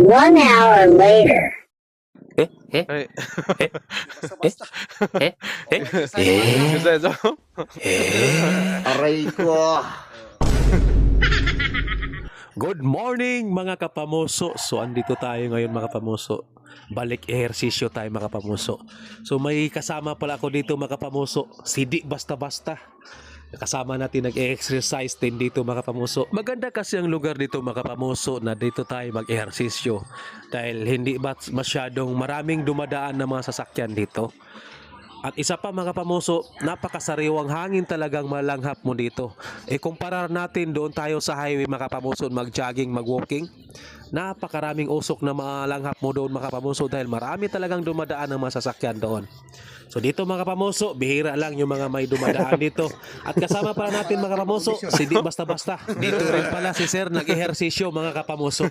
1 hour later. Eh? Eh? Ay. Eh? Basta-basta. Eh? Eh? Isa, isa. Aray ko. Good morning mga kapamuso. So andito tayo ngayon mga kapamuso. Balik ehersisyo tayo mga kapamuso. So may kasama pala ako dito mga kapamuso. Si Di Basta-Basta. Kasama natin nag-exercise din dito mga kapamuso. Maganda kasi ang lugar dito mga kapamuso na dito tayo mag-ehersisyo. Dahil hindi masyadong maraming dumadaan na mga sasakyan dito. At isa pa mga kapamuso, napakasariwang hangin talagang malanghap mo dito. Kumpara natin doon tayo sa highway mga kapamuso, mag-jogging, mag-walking. Napakaraming usok na malanghap mo doon mga kapamuso dahil marami talagang dumadaan ng mga sasakyan doon. So dito mga kapamuso, bihira lang yung mga may dumadaan dito. At kasama pala natin mga kapamuso, si Di Basta-Basta. Dito rin pala si Sir nag-ehersisyo mga kapamuso.